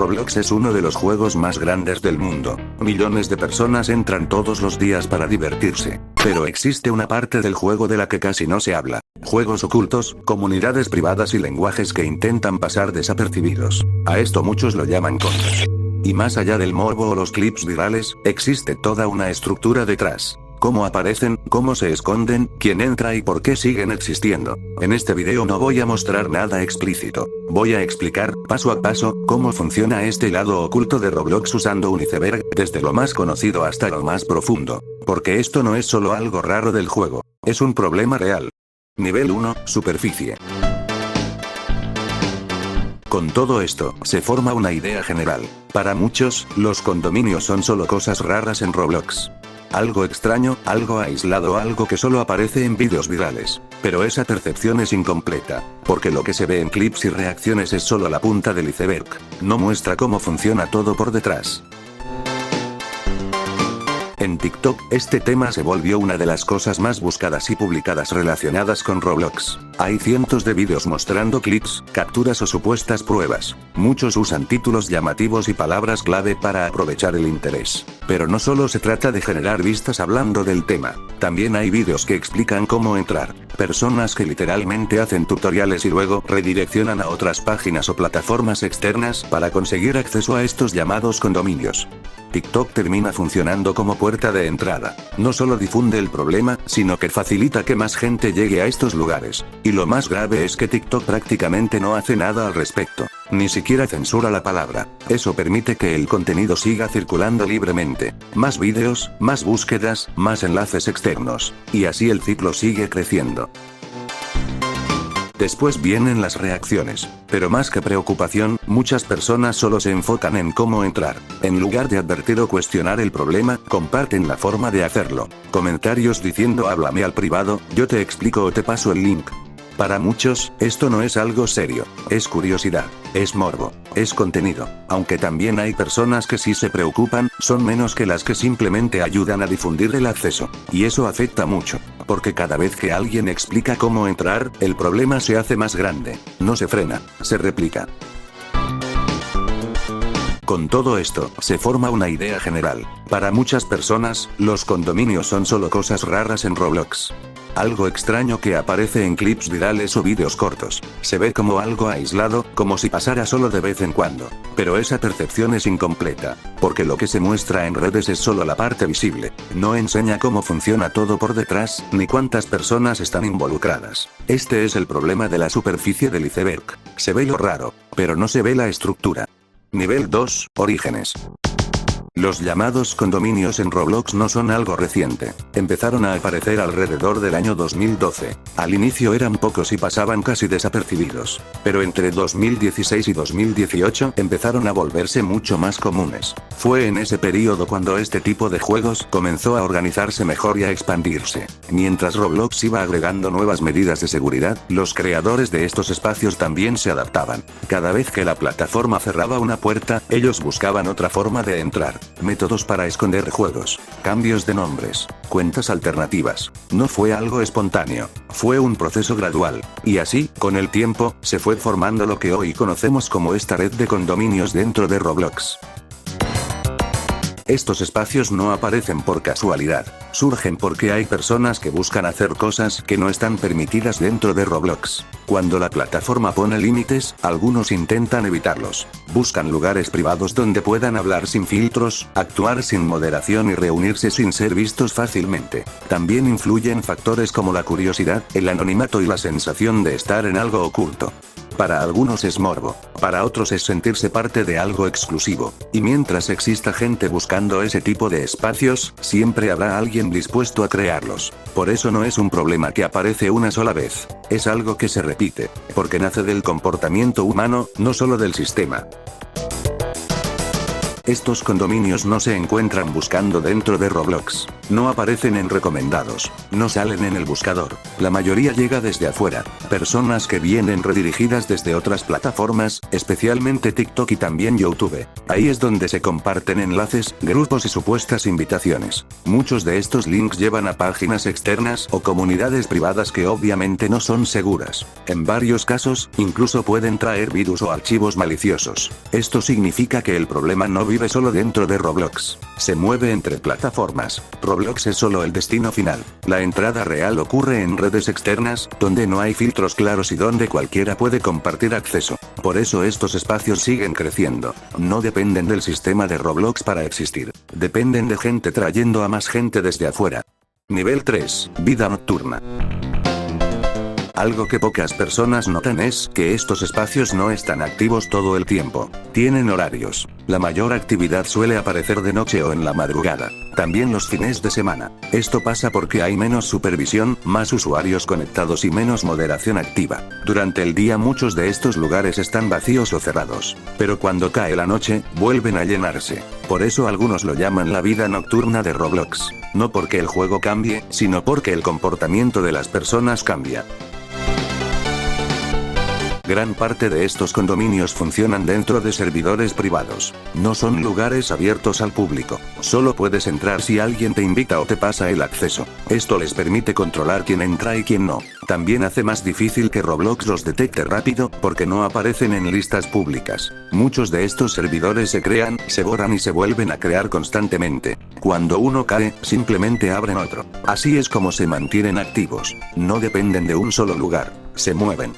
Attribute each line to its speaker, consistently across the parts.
Speaker 1: Roblox es uno de los juegos más grandes del mundo. Millones de personas entran todos los días para divertirse. Pero existe una parte del juego de la que casi no se habla. Juegos ocultos, comunidades privadas y lenguajes que intentan pasar desapercibidos. A esto muchos lo llaman contra. Y más allá del morbo o los clips virales, existe toda una estructura detrás. Cómo aparecen, cómo se esconden, quién entra y por qué siguen existiendo. En este video no voy a mostrar nada explícito. Voy a explicar, paso a paso, cómo funciona este lado oculto de Roblox usando un iceberg, desde lo más conocido hasta lo más profundo. Porque esto no es solo algo raro del juego. Es un problema real. Nivel 1, superficie. Con todo esto, se forma una idea general. Para muchos, los condominios son solo cosas raras en Roblox. Algo extraño, algo aislado, algo que solo aparece en vídeos virales. Pero esa percepción es incompleta, porque lo que se ve en clips y reacciones es solo la punta del iceberg. No muestra cómo funciona todo por detrás. En TikTok, este tema se volvió una de las cosas más buscadas y publicadas relacionadas con Roblox. Hay cientos de vídeos mostrando clips, capturas o supuestas pruebas. Muchos usan títulos llamativos y palabras clave para aprovechar el interés. Pero no solo se trata de generar vistas hablando del tema. También hay vídeos que explican cómo entrar. Personas que literalmente hacen tutoriales y luego redireccionan a otras páginas o plataformas externas para conseguir acceso a estos llamados condominios. TikTok termina funcionando como puerta de entrada. No solo difunde el problema, sino que facilita que más gente llegue a estos lugares. Y lo más grave es que TikTok prácticamente no hace nada al respecto. Ni siquiera censura la palabra. Eso permite que el contenido siga circulando libremente. Más vídeos, más búsquedas, más enlaces externos. Y así el ciclo sigue creciendo. Después vienen las reacciones. Pero más que preocupación, muchas personas solo se enfocan en cómo entrar. En lugar de advertir o cuestionar el problema, comparten la forma de hacerlo. Comentarios diciendo háblame al privado, yo te explico o te paso el link. Para muchos, esto no es algo serio. Es curiosidad. Es morbo. Es contenido. Aunque también hay personas que sí se preocupan, son menos que las que simplemente ayudan a difundir el acceso. Y eso afecta mucho. Porque cada vez que alguien explica cómo entrar, el problema se hace más grande. No se frena, se replica. Con todo esto, se forma una idea general. Para muchas personas, los condominios son solo cosas raras en Roblox. Algo extraño que aparece en clips virales o vídeos cortos. Se ve como algo aislado, como si pasara solo de vez en cuando. Pero esa percepción es incompleta, porque lo que se muestra en redes es solo la parte visible. No enseña cómo funciona todo por detrás, ni cuántas personas están involucradas. Este es el problema de la superficie del iceberg. Se ve lo raro, pero no se ve la estructura. Nivel 2, orígenes. Los llamados condominios en Roblox no son algo reciente. Empezaron a aparecer alrededor del año 2012. Al inicio eran pocos y pasaban casi desapercibidos. Pero entre 2016 y 2018 empezaron a volverse mucho más comunes. Fue en ese periodo cuando este tipo de juegos comenzó a organizarse mejor y a expandirse. Mientras Roblox iba agregando nuevas medidas de seguridad, los creadores de estos espacios también se adaptaban. Cada vez que la plataforma cerraba una puerta, ellos buscaban otra forma de entrar. Métodos para esconder juegos, cambios de nombres, cuentas alternativas. No fue algo espontáneo, fue un proceso gradual. Y así, con el tiempo, se fue formando lo que hoy conocemos como esta red de condominios dentro de Roblox. Estos espacios no aparecen por casualidad. Surgen porque hay personas que buscan hacer cosas que no están permitidas dentro de Roblox. Cuando la plataforma pone límites, algunos intentan evitarlos. Buscan lugares privados donde puedan hablar sin filtros, actuar sin moderación y reunirse sin ser vistos fácilmente. También influyen factores como la curiosidad, el anonimato y la sensación de estar en algo oculto. Para algunos es morbo, para otros es sentirse parte de algo exclusivo. Y mientras exista gente buscando ese tipo de espacios, siempre habrá alguien dispuesto a crearlos. Por eso no es un problema que aparece una sola vez. Es algo que se repite, porque nace del comportamiento humano, no solo del sistema. Estos condominios no se encuentran buscando dentro de Roblox. no aparecen en recomendados, no salen en el buscador, la mayoría llega desde afuera, personas que vienen redirigidas desde otras plataformas, especialmente TikTok y también YouTube. Ahí es donde se comparten enlaces, grupos y supuestas invitaciones. Muchos de estos links llevan a páginas externas o comunidades privadas que obviamente no son seguras. En varios casos, incluso pueden traer virus o archivos maliciosos. Esto significa que el problema no vive solo dentro de Roblox. Se mueve entre plataformas. Roblox es solo el destino final. La entrada real ocurre en redes externas, donde no hay filtros claros y donde cualquiera puede compartir acceso. Por eso estos espacios siguen creciendo. No dependen del sistema de Roblox para existir. Dependen de gente trayendo a más gente desde afuera. Nivel 3. Vida nocturna. Algo que pocas personas notan es que estos espacios no están activos todo el tiempo. Tienen horarios. La mayor actividad suele aparecer de noche o en la madrugada. También los fines de semana. Esto pasa porque hay menos supervisión, más usuarios conectados y menos moderación activa. Durante el día muchos de estos lugares están vacíos o cerrados. Pero cuando cae la noche, vuelven a llenarse. Por eso algunos lo llaman la vida nocturna de Roblox. No porque el juego cambie, sino porque el comportamiento de las personas cambia. Gran parte de estos condominios funcionan dentro de servidores privados. No son lugares abiertos al público. Solo puedes entrar si alguien te invita o te pasa el acceso. Esto les permite controlar quién entra y quién no. También hace más difícil que Roblox los detecte rápido, porque no aparecen en listas públicas. Muchos de estos servidores se crean, se borran y se vuelven a crear constantemente. Cuando uno cae, simplemente abren otro. Así es como se mantienen activos. No dependen de un solo lugar. Se mueven.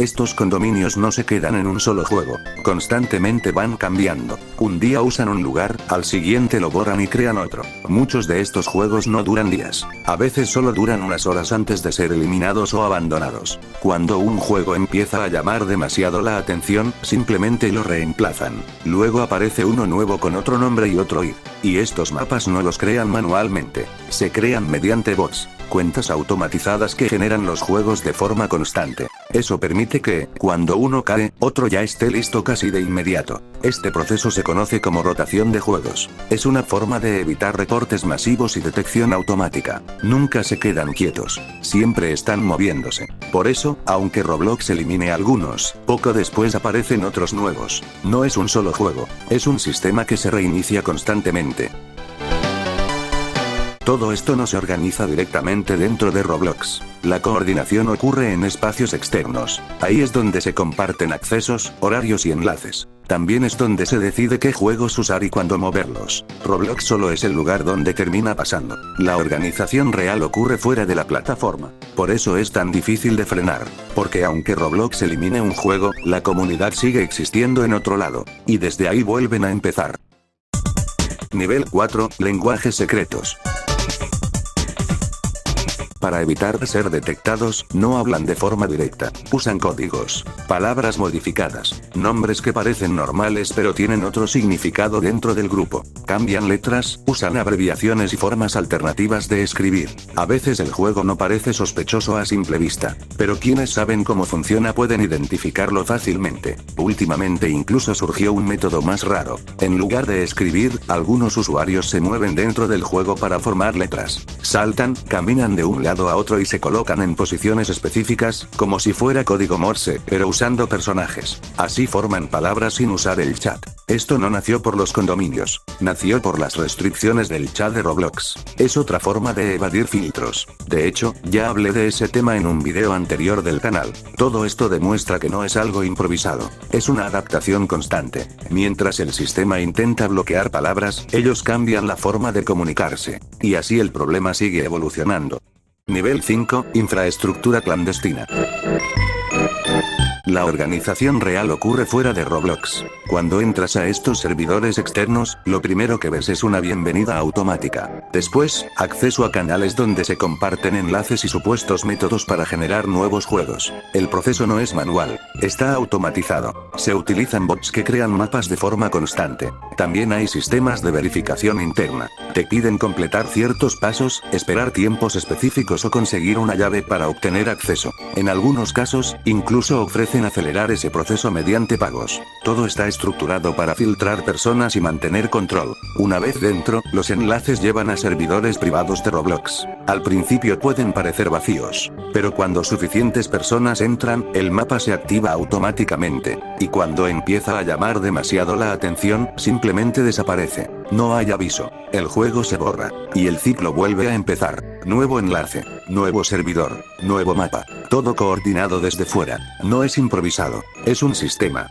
Speaker 1: Estos condominios no se quedan en un solo juego, constantemente van cambiando. Un día usan un lugar, al siguiente lo borran y crean otro. Muchos de estos juegos no duran días. A veces solo duran unas horas antes de ser eliminados o abandonados. Cuando un juego empieza a llamar demasiado la atención, simplemente lo reemplazan. Luego aparece uno nuevo con otro nombre y otro ID. Y estos mapas no los crean manualmente. Se crean mediante bots. Cuentas automatizadas que generan los juegos de forma constante. Eso permite que, cuando uno cae, otro ya esté listo casi de inmediato. Este proceso se conoce como rotación de juegos. Es una forma de evitar reportes masivos y detección automática. Nunca se quedan quietos. Siempre están moviéndose. Por eso, aunque Roblox elimine algunos, poco después aparecen otros nuevos. No es un solo juego. Es un sistema que se reinicia constantemente. Todo esto no se organiza directamente dentro de Roblox. La coordinación ocurre en espacios externos. Ahí es donde se comparten accesos, horarios y enlaces. También es donde se decide qué juegos usar y cuándo moverlos. Roblox solo es el lugar donde termina pasando. La organización real ocurre fuera de la plataforma. Por eso es tan difícil de frenar. Porque aunque Roblox elimine un juego, la comunidad sigue existiendo en otro lado. Y desde ahí vuelven a empezar. Nivel 4. Lenguajes secretos. Para evitar ser detectados, no hablan de forma directa. Usan códigos, palabras modificadas, nombres que parecen normales pero tienen otro significado dentro del grupo. Cambian letras, usan abreviaciones y formas alternativas de escribir. A veces el juego no parece sospechoso a simple vista, pero quienes saben cómo funciona pueden identificarlo fácilmente. Últimamente incluso surgió un método más raro. En lugar de escribir, algunos usuarios se mueven dentro del juego para formar letras. Saltan, caminan de un lado a otro y se colocan en posiciones específicas, como si fuera código Morse, pero usando personajes. Así forman palabras sin usar el chat. Esto no nació por los condominios. Nació por las restricciones del chat de Roblox. Es otra forma de evadir filtros. De hecho, ya hablé de ese tema en un video anterior del canal. Todo esto demuestra que no es algo improvisado. Es una adaptación constante. Mientras el sistema intenta bloquear palabras, ellos cambian la forma de comunicarse. Y así el problema sigue evolucionando. Nivel 5. Infraestructura clandestina. La organización real ocurre fuera de Roblox. Cuando entras a estos servidores externos, lo primero que ves es una bienvenida automática. Después, acceso a canales donde se comparten enlaces y supuestos métodos para generar nuevos juegos. El proceso no es manual, está automatizado. Se utilizan bots que crean mapas de forma constante. También hay sistemas de verificación interna. Te piden completar ciertos pasos, esperar tiempos específicos o conseguir una llave para obtener acceso. En algunos casos, incluso ofrecen parecen acelerar ese proceso mediante pagos. Todo está estructurado para filtrar personas y mantener control. Una vez dentro, los enlaces llevan a servidores privados de Roblox. Al principio pueden parecer vacíos, pero cuando suficientes personas entran, el mapa se activa automáticamente, y cuando empieza a llamar demasiado la atención, simplemente desaparece. No hay aviso, el juego se borra, y el ciclo vuelve a empezar. Nuevo enlace, nuevo servidor, nuevo mapa, todo coordinado desde fuera. No es improvisado, es un sistema.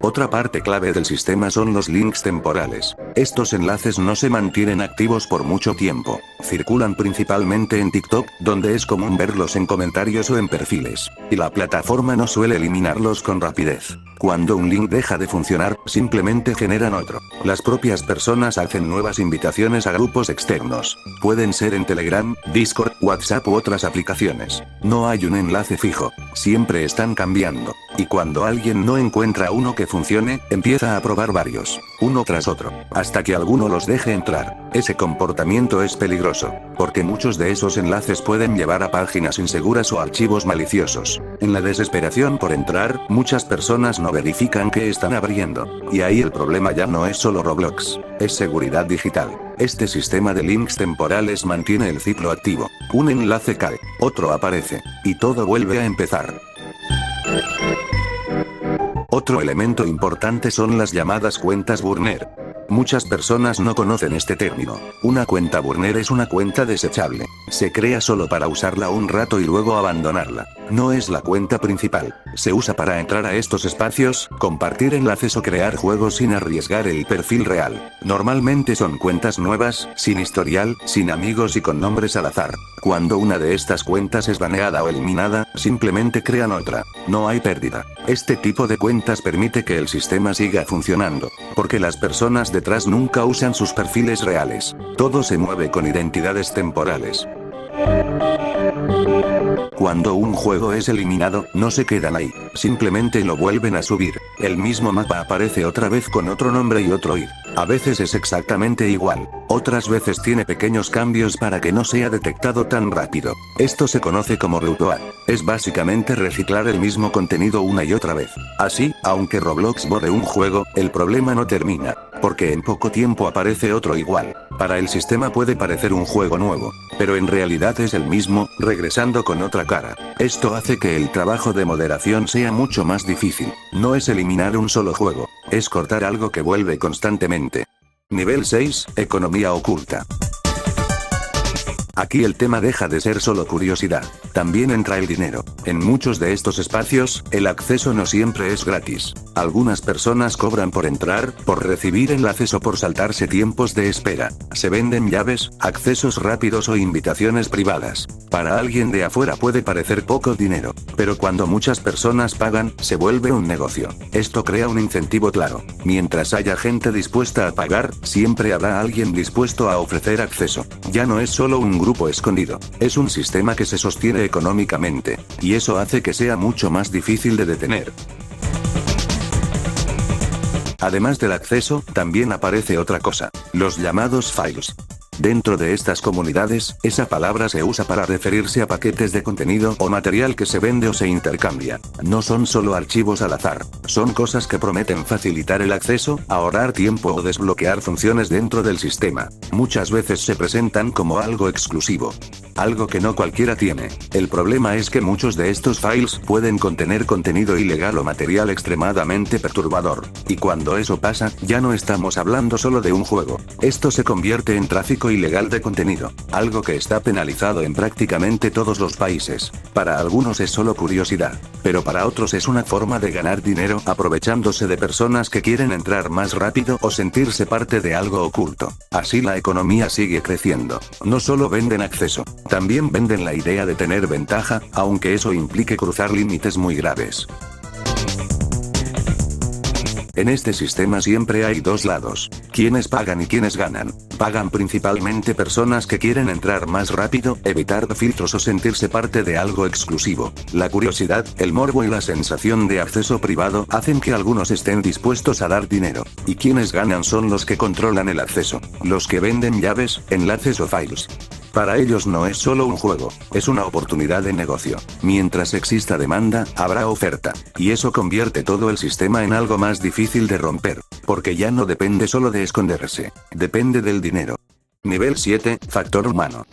Speaker 1: Otra parte clave del sistema son los links temporales. Estos enlaces no se mantienen activos por mucho tiempo. Circulan principalmente en TikTok, donde es común verlos en comentarios o en perfiles. Y la plataforma no suele eliminarlos con rapidez. Cuando un link deja de funcionar, simplemente generan otro. Las propias personas hacen nuevas invitaciones a grupos externos. Pueden ser en Telegram, Discord, WhatsApp u otras aplicaciones. No hay un enlace fijo. Siempre están cambiando. Y cuando alguien no encuentra uno que funcione, empieza a probar varios, uno tras otro, hasta que alguno los deje entrar. Ese comportamiento es peligroso, porque muchos de esos enlaces pueden llevar a páginas inseguras o archivos maliciosos. En la desesperación por entrar, muchas personas no verifican qué están abriendo. Y ahí el problema ya no es solo Roblox, es seguridad digital. Este sistema de links temporales mantiene el ciclo activo. Un enlace cae, otro aparece, y todo vuelve a empezar. Otro elemento importante son las llamadas cuentas burner. Muchas personas no conocen este término. Una cuenta burner es una cuenta desechable. Se crea solo para usarla un rato y luego abandonarla. No es la cuenta principal. Se usa para entrar a estos espacios, compartir enlaces o crear juegos sin arriesgar el perfil real. Normalmente son cuentas nuevas, sin historial, sin amigos y con nombres al azar. Cuando una de estas cuentas es baneada o eliminada, simplemente crean otra. No hay pérdida. Este tipo de cuentas permite que el sistema siga funcionando, porque las personas detrás nunca usan sus perfiles reales. Todo se mueve con identidades temporales. Cuando un juego es eliminado, no se quedan ahí, simplemente lo vuelven a subir. El mismo mapa aparece otra vez con otro nombre y otro ID. A veces es exactamente igual, otras veces tiene pequeños cambios para que no sea detectado tan rápido. Esto se conoce como reutoar. Es básicamente reciclar el mismo contenido una y otra vez. Así, aunque Roblox borre un juego, el problema no termina, porque en poco tiempo aparece otro igual. Para el sistema puede parecer un juego nuevo, pero en realidad es el mismo, regresando con otra cara. Esto hace que el trabajo de moderación sea mucho más difícil. No es eliminar un solo juego, es cortar algo que vuelve constantemente. Nivel 6, economía oculta. Aquí el tema deja de ser solo curiosidad, también entra el dinero. En muchos de estos espacios, el acceso no siempre es gratis. Algunas personas cobran por entrar, por recibir enlaces o por saltarse tiempos de espera. Se venden llaves, accesos rápidos o invitaciones privadas. Para alguien de afuera puede parecer poco dinero, pero cuando muchas personas pagan, se vuelve un negocio. Esto crea un incentivo claro. Mientras haya gente dispuesta a pagar, siempre habrá alguien dispuesto a ofrecer acceso. Ya no es solo un grupo escondido, es un sistema que se sostiene económicamente, y eso hace que sea mucho más difícil de detener. Además del acceso, también aparece otra cosa, los llamados files. Dentro de estas comunidades, esa palabra se usa para referirse a paquetes de contenido o material que se vende o se intercambia. No son solo archivos al azar, son cosas que prometen facilitar el acceso, ahorrar tiempo o desbloquear funciones dentro del sistema. Muchas veces se presentan como algo exclusivo, algo que no cualquiera tiene. El problema es que muchos de estos files pueden contener contenido ilegal o material extremadamente perturbador. Y cuando eso pasa, ya no estamos hablando solo de un juego. Esto se convierte en tráfico ilegal de contenido, algo que está penalizado en prácticamente todos los países. Para algunos es solo curiosidad, pero para otros es una forma de ganar dinero aprovechándose de personas que quieren entrar más rápido o sentirse parte de algo oculto. Así la economía sigue creciendo. No solo venden acceso, también venden la idea de tener ventaja, aunque eso implique cruzar límites muy graves. En este sistema siempre hay dos lados, quienes pagan y quienes ganan. Pagan principalmente personas que quieren entrar más rápido, evitar filtros o sentirse parte de algo exclusivo. La curiosidad, el morbo y la sensación de acceso privado hacen que algunos estén dispuestos a dar dinero. Y quienes ganan son los que controlan el acceso, los que venden llaves, enlaces o files. Para ellos no es solo un juego, es una oportunidad de negocio. Mientras exista demanda, habrá oferta. Y eso convierte todo el sistema en algo más difícil de romper. Porque ya no depende solo de esconderse. Depende del dinero. Nivel 7, factor humano.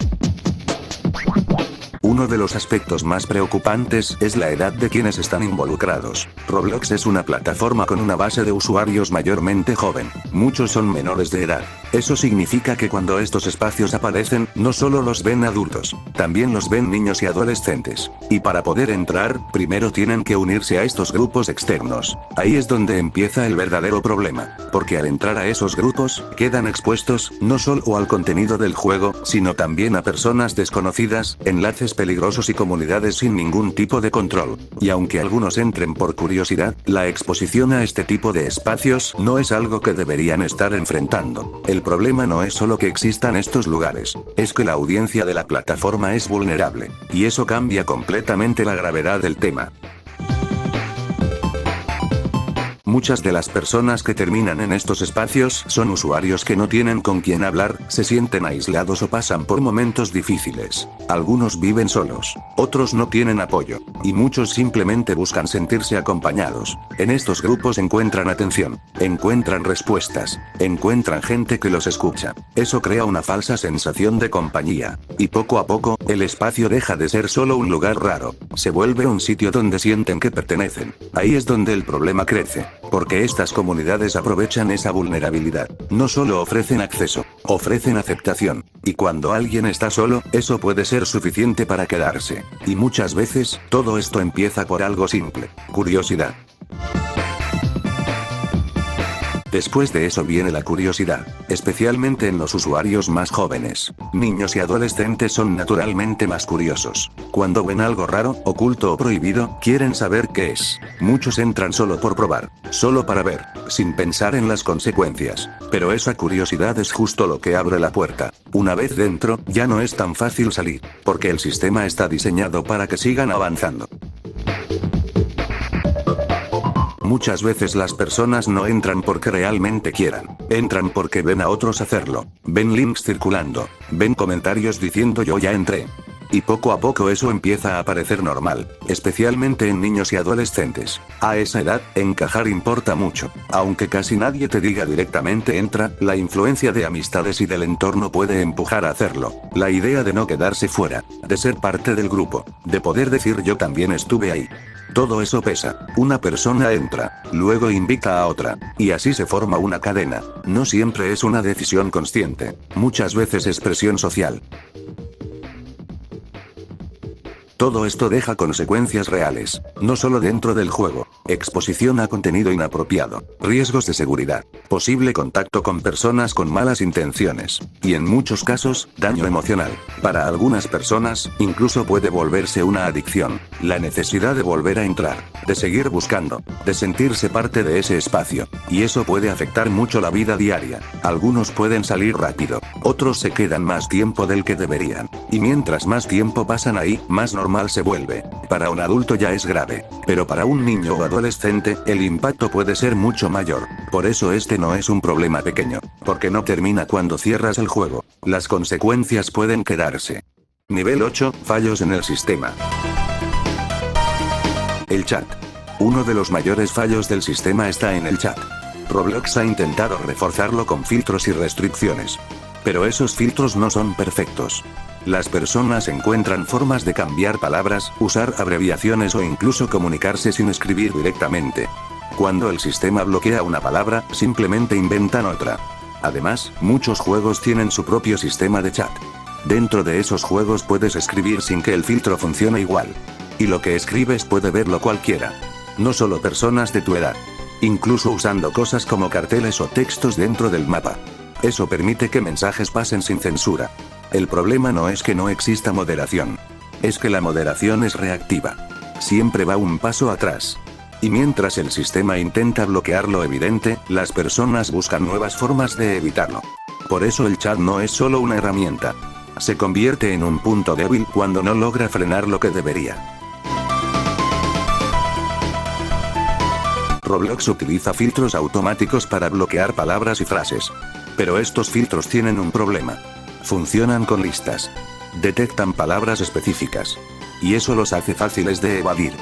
Speaker 1: Uno de los aspectos más preocupantes es la edad de quienes están involucrados. Roblox es una plataforma con una base de usuarios mayormente joven. Muchos son menores de edad. Eso significa que cuando estos espacios aparecen, no solo los ven adultos, también los ven niños y adolescentes. Y para poder entrar, primero tienen que unirse a estos grupos externos. Ahí es donde empieza el verdadero problema. Porque al entrar a esos grupos, quedan expuestos, no solo al contenido del juego, sino también a personas desconocidas, enlaces peligrosos y comunidades sin ningún tipo de control. Y aunque algunos entren por curiosidad, la exposición a este tipo de espacios no es algo que deberían estar enfrentando. El problema no es solo que existan estos lugares, es que la audiencia de la plataforma es vulnerable. Y eso cambia completamente la gravedad del tema. Muchas de las personas que terminan en estos espacios son usuarios que no tienen con quién hablar, se sienten aislados o pasan por momentos difíciles. Algunos viven solos, otros no tienen apoyo, y muchos simplemente buscan sentirse acompañados. En estos grupos encuentran atención, encuentran respuestas, encuentran gente que los escucha. Eso crea una falsa sensación de compañía. Y poco a poco, el espacio deja de ser solo un lugar raro, se vuelve un sitio donde sienten que pertenecen. Ahí es donde el problema crece. Porque estas comunidades aprovechan esa vulnerabilidad. No solo ofrecen acceso, ofrecen aceptación. Y cuando alguien está solo, eso puede ser suficiente para quedarse. Y muchas veces, todo esto empieza por algo simple: curiosidad. Después de eso viene la curiosidad, especialmente en los usuarios más jóvenes. Niños y adolescentes son naturalmente más curiosos. Cuando ven algo raro, oculto o prohibido, quieren saber qué es. Muchos entran solo por probar, solo para ver, sin pensar en las consecuencias. Pero esa curiosidad es justo lo que abre la puerta. Una vez dentro, ya no es tan fácil salir, porque el sistema está diseñado para que sigan avanzando. Muchas veces las personas no entran porque realmente quieran. Entran porque ven a otros hacerlo. Ven links circulando. Ven comentarios diciendo yo ya entré. Y poco a poco eso empieza a parecer normal, especialmente en niños y adolescentes. A esa edad, encajar importa mucho. Aunque casi nadie te diga directamente entra, la influencia de amistades y del entorno puede empujar a hacerlo. La idea de no quedarse fuera, de ser parte del grupo, de poder decir yo también estuve ahí. Todo eso pesa. Una persona entra, luego invita a otra, y así se forma una cadena. No siempre es una decisión consciente, muchas veces es presión social. Todo esto deja consecuencias reales, no solo dentro del juego: exposición a contenido inapropiado, riesgos de seguridad, posible contacto con personas con malas intenciones, y en muchos casos, daño emocional. Para algunas personas, incluso puede volverse una adicción, la necesidad de volver a entrar, de seguir buscando, de sentirse parte de ese espacio, y eso puede afectar mucho la vida diaria. Algunos pueden salir rápido, otros se quedan más tiempo del que deberían, y mientras más tiempo pasan ahí, más normal se vuelve. Para un adulto ya es grave, pero para un niño o adolescente, el impacto puede ser mucho mayor. Por eso este no es un problema pequeño, porque no termina cuando cierras el juego. Las consecuencias pueden quedarse. Nivel 8, fallos en el sistema. El chat. Uno de los mayores fallos del sistema está en el chat. Roblox ha intentado reforzarlo con filtros y restricciones. Pero esos filtros no son perfectos. Las personas encuentran formas de cambiar palabras, usar abreviaciones o incluso comunicarse sin escribir directamente. Cuando el sistema bloquea una palabra, simplemente inventan otra. Además, muchos juegos tienen su propio sistema de chat. Dentro de esos juegos puedes escribir sin que el filtro funcione igual. Y lo que escribes puede verlo cualquiera. No solo personas de tu edad. Incluso usando cosas como carteles o textos dentro del mapa. Eso permite que mensajes pasen sin censura. El problema no es que no exista moderación. Es que la moderación es reactiva. Siempre va un paso atrás. Y mientras el sistema intenta bloquear lo evidente, las personas buscan nuevas formas de evitarlo. Por eso el chat no es solo una herramienta. Se convierte en un punto débil cuando no logra frenar lo que debería. Roblox utiliza filtros automáticos para bloquear palabras y frases. Pero estos filtros tienen un problema. Funcionan con listas. Detectan palabras específicas. Y eso los hace fáciles de evadir.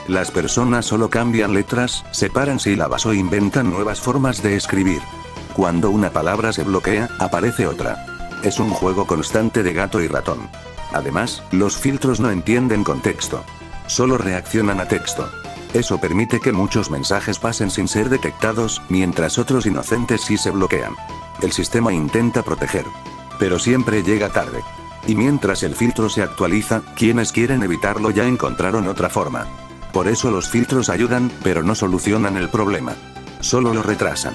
Speaker 1: Las personas solo cambian letras, separan sílabas o inventan nuevas formas de escribir. Cuando una palabra se bloquea, aparece otra. Es un juego constante de gato y ratón. Además, los filtros no entienden contexto. Solo reaccionan a texto. Eso permite que muchos mensajes pasen sin ser detectados, mientras otros inocentes sí se bloquean. El sistema intenta proteger. Pero siempre llega tarde. Y mientras el filtro se actualiza, quienes quieren evitarlo ya encontraron otra forma. Por eso los filtros ayudan, pero no solucionan el problema. Solo lo retrasan.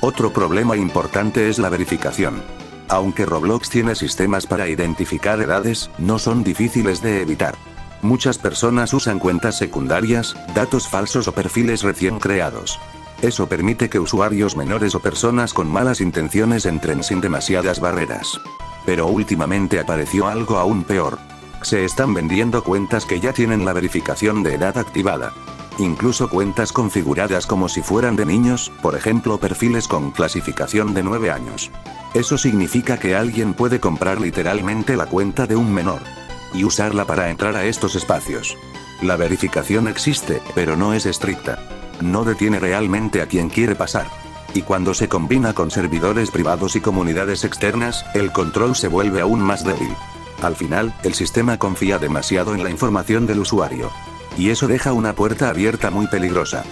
Speaker 1: Otro problema importante es la verificación. Aunque Roblox tiene sistemas para identificar edades, no son difíciles de evitar. Muchas personas usan cuentas secundarias, datos falsos o perfiles recién creados. Eso permite que usuarios menores o personas con malas intenciones entren sin demasiadas barreras. Pero últimamente apareció algo aún peor. Se están vendiendo cuentas que ya tienen la verificación de edad activada. Incluso cuentas configuradas como si fueran de niños, por ejemplo perfiles con clasificación de 9 años. Eso significa que alguien puede comprar literalmente la cuenta de un menor y usarla para entrar a estos espacios. La verificación existe, pero no es estricta. No detiene realmente a quien quiere pasar. Y cuando se combina con servidores privados y comunidades externas, el control se vuelve aún más débil. Al final, el sistema confía demasiado en la información del usuario. Y eso deja una puerta abierta muy peligrosa.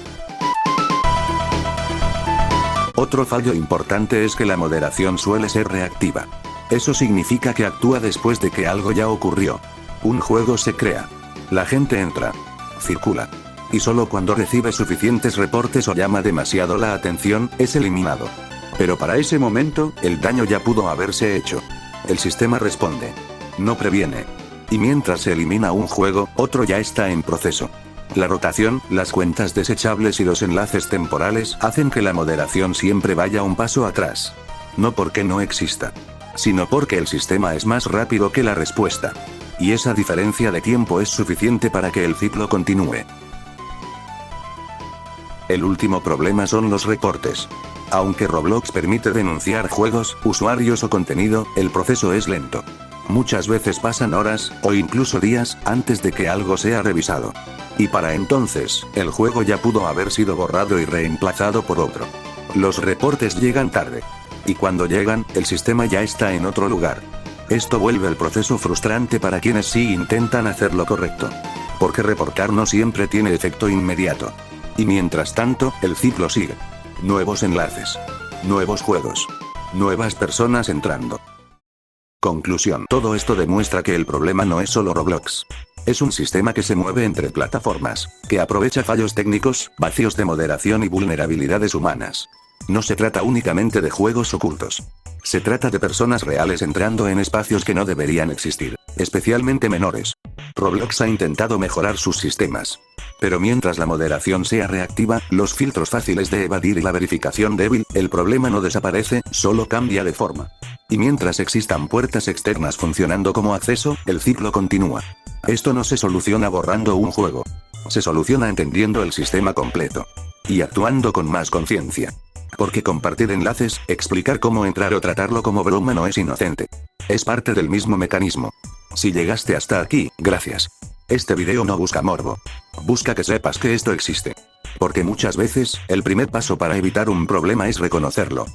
Speaker 1: Otro fallo importante es que la moderación suele ser reactiva. Eso significa que actúa después de que algo ya ocurrió. Un juego se crea. La gente entra. Circula. Y solo cuando recibe suficientes reportes o llama demasiado la atención, es eliminado. Pero para ese momento, el daño ya pudo haberse hecho. El sistema responde. No previene. Y mientras se elimina un juego, otro ya está en proceso. La rotación, las cuentas desechables y los enlaces temporales hacen que la moderación siempre vaya un paso atrás. No porque no exista, sino porque el sistema es más rápido que la respuesta. Y esa diferencia de tiempo es suficiente para que el ciclo continúe. El último problema son los reportes. Aunque Roblox permite denunciar juegos, usuarios o contenido, el proceso es lento. Muchas veces pasan horas, o incluso días, antes de que algo sea revisado. Y para entonces, el juego ya pudo haber sido borrado y reemplazado por otro. Los reportes llegan tarde. Y cuando llegan, el sistema ya está en otro lugar. Esto vuelve el proceso frustrante para quienes sí intentan hacer lo correcto. Porque reportar no siempre tiene efecto inmediato. Y mientras tanto, el ciclo sigue. Nuevos enlaces. Nuevos juegos. Nuevas personas entrando. Conclusión. Todo esto demuestra que el problema no es solo Roblox. Es un sistema que se mueve entre plataformas, que aprovecha fallos técnicos, vacíos de moderación y vulnerabilidades humanas. No se trata únicamente de juegos ocultos. Se trata de personas reales entrando en espacios que no deberían existir, especialmente menores. Roblox ha intentado mejorar sus sistemas. Pero mientras la moderación sea reactiva, los filtros fáciles de evadir y la verificación débil, el problema no desaparece, solo cambia de forma. Y mientras existan puertas externas funcionando como acceso, el ciclo continúa. Esto no se soluciona borrando un juego. Se soluciona entendiendo el sistema completo. Y actuando con más conciencia. Porque compartir enlaces, explicar cómo entrar o tratarlo como broma no es inocente. Es parte del mismo mecanismo. Si llegaste hasta aquí, gracias. Este video no busca morbo. Busca que sepas que esto existe. Porque muchas veces, el primer paso para evitar un problema es reconocerlo.